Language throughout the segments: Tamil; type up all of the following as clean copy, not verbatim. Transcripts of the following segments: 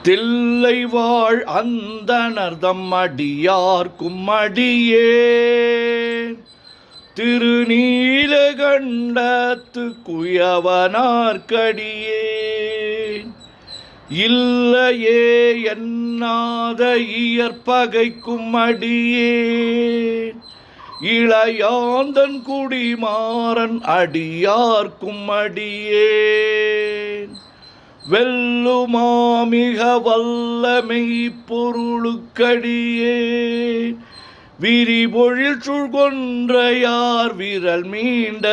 தில்லை வாழ் அந்தணர்தம் அடியார்க்கும் அடியேன் திருநீலகண்டத்து குயவனார்க்கடியேன் இல்லையே என்னாத இயற்பகைக்கும் அடியேன் இளையாந்தன் குடிமாறன் அடியார்க்கும் அடியேன் வெல்லுமாமிக வல்லமை பொருளுக்கடியேன் விரிபொழில் சுழ்கொன்றையார் விரல் மீண்டற்கடியேன்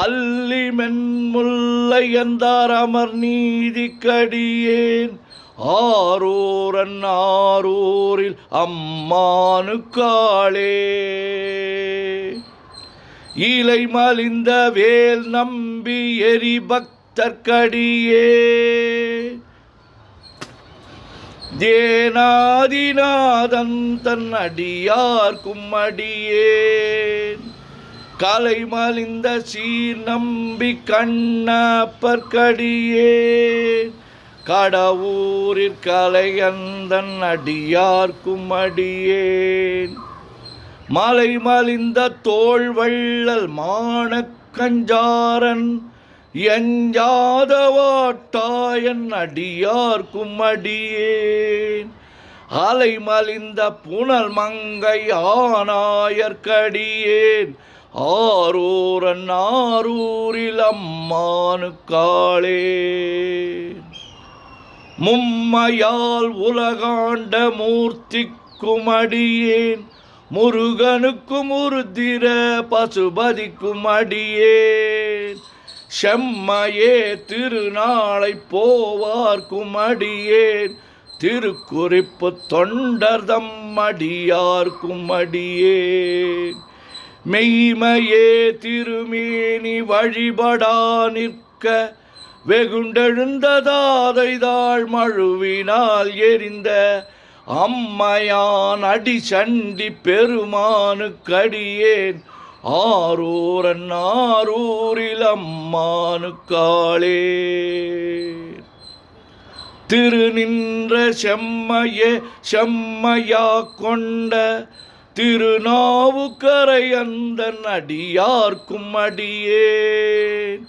அல்லி மென்முல்லை எந்தார் அமர் நீதிக்கடியேன் ஆரோரன் ஆரூரில் அம்மானுக்காளே இலை மலிந்த வேல் நம்பி எரி பக்தர்க்கடியே தேனாதிநாதன் தன் அடியார்க்கும் அடியேன் கலை மலிந்த சீர் நம்பி கண்ணப்பர்க்கடியேன் கடவுரிற் கலையந்தன் அடியார்க்கும் அடியேன் மலை மலிந்த தோள் வள்ளல் மானக்கஞ்சாரன் எஞ்சாதவாட்டாயன் அடியார்க்கும் அடியேன் அலை மலிந்த புனல் மங்கை ஆனாயர்க்கடியேன் ஆரூரன் ஆரூரில் அம்மானுக்காளே மும்மையால் உலகாண்ட மூர்த்திக்கும் அடியேன் முருகனுக்கும் உருத்திர பசுபதிக்கும் அடியேன் செம்மையே திருநாளை போவார்க்கும் அடியேன் திருக்குறிப்பு தொண்டர்தம் அடியார்க்கும் அடியேன் மெய்மையே திருமேனி வழிபடா நிற்க வெகுண்டெழுந்ததாதைதாள் மழுவினால் எரிந்த அம்மையான் அடி சண்டி பெருமானுக்கடியேன் ஆரூரன் ஆரூரில் அம்மானுக்காளே திருநின்ற செம்மையே செம்மையா கொண்ட திருநாவுக்கரை அந்தன் அடியார்க்கும் அடியேன்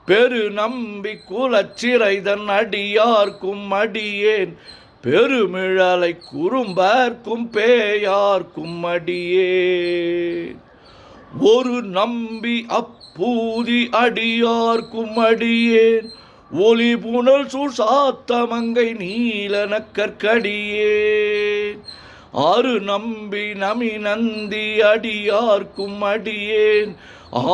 பெரு நம்பி குலச்சிறைதன் அடியார்க்கும் அடியேன் பெருமிழலை குறும்பர்க்கும் பேயார்க்கும் அடியேன் ஒரு நம்பி அப்பூதி அடியார்க்கும் அடியேன் ஒளி புனல் சுசாத்தமங்கை நீலனக்கற்கடியேன் ஆறு நம்பி நமி நந்தி அடியார்க்கும் அடியேன்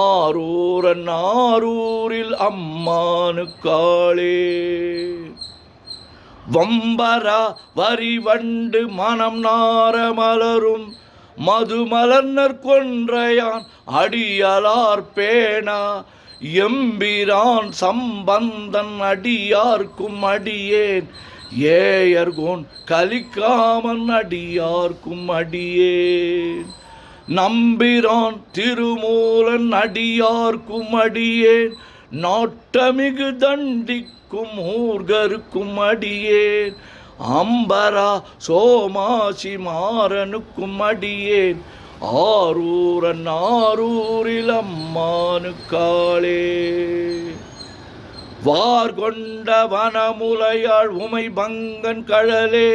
ஆரூரன் ஆரூரில் அம்மானுக்காளே வம்பரா வரிவண்டு மனம் நார மலரும் மதுமலர்னர் கொன்றையான் அடியலார் பேணா எம்பிரான் சம்பந்தன் அடியார்க்கும் அடியேன் ஏயர்கோன் கலிக்காமன் அடியார்க்கும் அடியேன் நம்பிரான் திருமூலன் அடியார்க்கும் அடியேன் நாட்டமிகு தண்டிக்கும் ஊர்கருக்கும் அடியேன் அம்பரா சோமாசி மாறனுக்கும் அடியேன் ஆரூரன் ஆரூரில் அம்மானுக்காளே வார்கொண்ட வனமுலையாள் உமை பங்கன் கழலே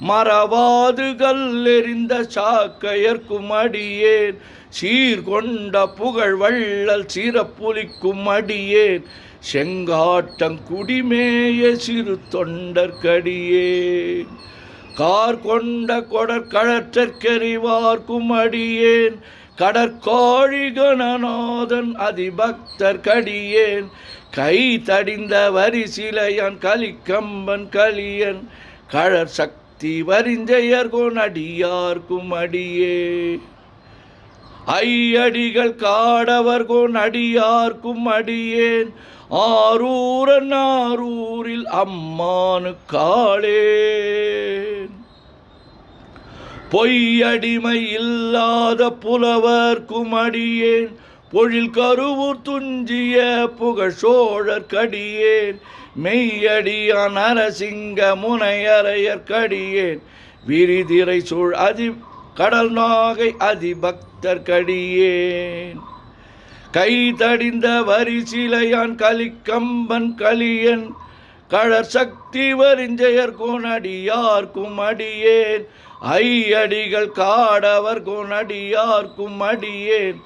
மறவாது கல்லெறிந்த சாக்கையர்க்கும் அடியேன் சீர்கொண்ட புகழ் வள்ளல் சிறப்புலிக்கும் அடியேன் செங்காட்டங்குடிமேய சிறு தொண்டர்க்கடியேன் கார் கொண்ட கொடற்கழற்றற்கெறிவார்க்கும் அடியேன் கடற்காழி கணநாதன் அதிபக்தர்க்கடியேன் கை தடிந்த வரிசிலையன் கலிக்கம்பன் கலியன் கழற் சக்தி வரிஞ்செயர்கோன் அடியார்க்கும் அடியேன் ஐயடிகள் காடவர்கோன் அடியார்க்கும் அடியேன் ஆரூரன் ஆரூரில் அம்மானுக்காளே பொய்யடிமை இல்லாத புலவர்க்கும் அடியேன் பொழில் கருவூர் துஞ்சிய புகழ் சோழர் கடியேன் மெய்யடியான் நரசிங்க முனையரையர் கடியேன் விரிதிரை சூழ் கடல் நாகை அதிபக்தர் கடியேன் கை தடிந்த வரிசிலையான் கலிக்கம்பன் கலியன் கழற் சக்தி வரிஞ்செயர் கோனடியார்க்கும் அடியேன் ஐயடிகள் காடவர் கோனடியார்க்கும் அடியேன்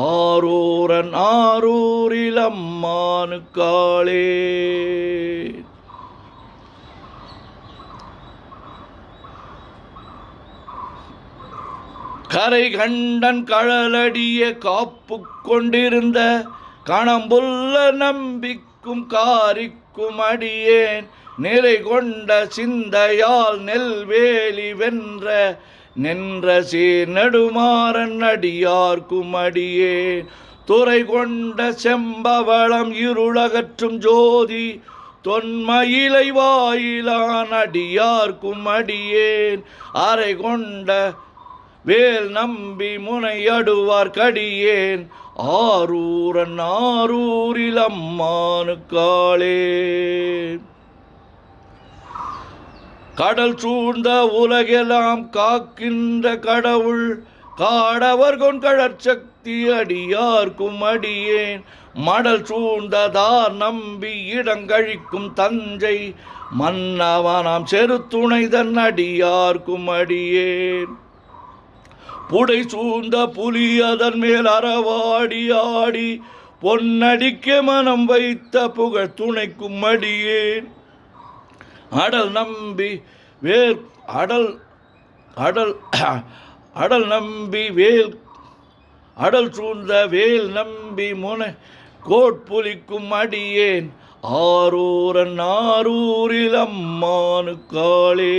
ஆரூரன் ஆரூரில் அம்மானுக்காளே. கரை கண்டன் கழலடிய காப்பு கொண்டிருந்த கணம்புள்ள நம்பிக்கும் காரிக்கும் அடியேன் நிறை கொண்ட சிந்தையால் நெல்வேலி வென்ற நின்ற சீர் நெடுமாறன் அடியார்க்கும் அடியேன் துறை கொண்ட செம்பவளம் இருளகற்றும் ஜோதி தொன்மயிலை வாயிலான் அடியார்க்கும் அடியேன் அறை கொண்ட வேல் நம்பி முனையடுவார் கடியேன் ஆரூரன் ஆரூரில் அம்மானுக்காளே. கடல் சூழ்ந்த உலகெல்லாம் காக்கின்ற கடவுள் காடவர் கொண்கழற் சக்தி அடியார்க்கும் அடியேன் மடல் சூழ்ந்ததார் நம்பி இடங்கழிக்கும் தஞ்சை மன்னவனாம் செருத்துணைதன் அடியார்க்கும் அடியேன் புடை சூழ்ந்த புலி அதன் மேல் அறவாடி ஆடி பொன்னடிக்க மனம் வைத்த புகழ் துணைக்கும் அடியேன் அடல் நம்பி வேல் அடல் அடல் அடல் நம்பி வேல் அடல் சூழ்ந்த வேல் நம்பி முனை கோட்புலிக்கும் அடியேன் ஆரூரன் ஆரூரில் அம்மானுக்காளேன்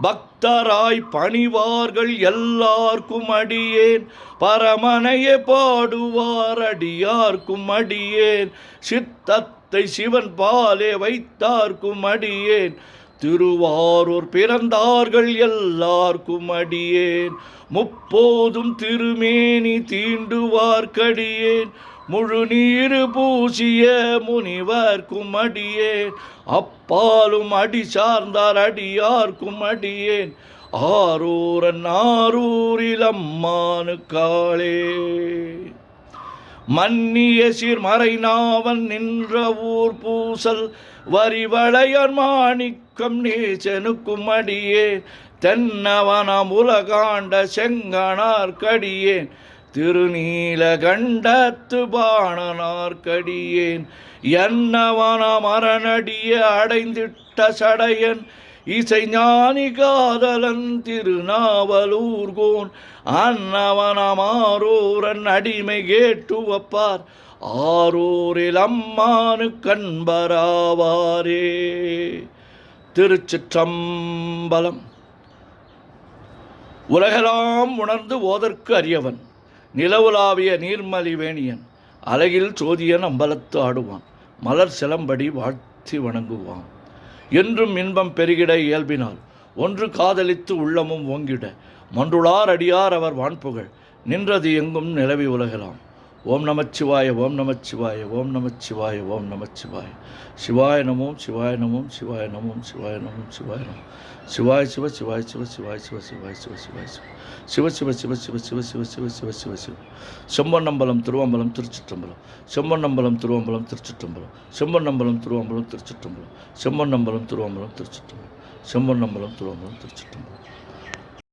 பக்தராய் பணிவார்கள் எல்லார்க்கும் அடியேன் பரமனையே பாடுவார் அடியார்க்கும் அடியேன் சித்தத்தை சிவன் பாலே வைத்தார்க்கும் அடியேன் திருவாரூர் பிறந்தார்கள் எல்லார்க்கும் அடியேன் முப்போதும் திருமேனி தீண்டுவார்க்கடியேன் முழு நீரு பூசிய முனிவர்க்கும் அடியேன் அப்பாலும் அடி சார்ந்தார் அடியார்க்கும் அடியேன் ஆரூரன் ஆரூரில் அம்மானுக்காளே. மன்னிய சீர்மறை நாவன் நின்ற ஊர் பூசல் வரிவளையான் மாணிக்கம் நேசனுக்கும் அடியேன் தென்னவனம் உலகாண்ட செங்கனார்க்கடியேன் திருநீலகண்டத்து பாணனார்க்கடியேன் என்னவன மரணடிய அடைந்திட்ட சடையன் இசை ஞானி காதலன் திருநாவலூர்கோன் அன்னவனமாரூரன் அடிமை கேட்டு வப்பார் ஆரூரில் அம்மானு கண்பராவாரே. திருச்சிற்றம்பலம். உலகெல்லாம் உணர்ந்து ஓதற்கு அறியவன் நிலவுலாவிய நீர்மலி வேணியன் அழகில் சோதியன் அம்பலத்து ஆடுவான் மலர் சிலம்படி வாழ்த்தி வணங்குவான் என்றும் இன்பம் பெருகிட இயல்பினால் ஒன்று காதலித்து உள்ளமும் ஓங்கிட மன்றுளார் அடியார் அவர் வான்புகழ் நின்றது எங்கும் நிலவி உலகலாம். ஓம் நமச்சிவாய ஓம் நமச்சிவாய ஓம் நமச்சிவாய ஓம் நமச்சிவாய சிவாய நமோம் சிவாய நமோம் சிவாய நமோம் சிவாய நமோம் சிவாய நமோம் சிவாய சிவ சிவாய சிவ சிவாய சிவ சிவாய சிவ சிவாய சிவ சிவ சிவ சிவ சிவ சிவ சிவ சிவ சிவ சிவ சிவ செம்பொன்னம்பலம் திருவம்பலம் திருச்சிற்றம்பலம் செம்பொன்னம்பலம் திருவம்பலம் திருச்சிற்றம்பலம் செம்பொன்னம்பலம் திருவம்பலம் திருச்சிற்றம்பலம் செம்பொன்னம்பலம் திருவம்பலம் திருச்சிற்றம்பலம் செம்பொன்னம்பலம் திருவம்பலம் திருச்சிற்றம்பலம்.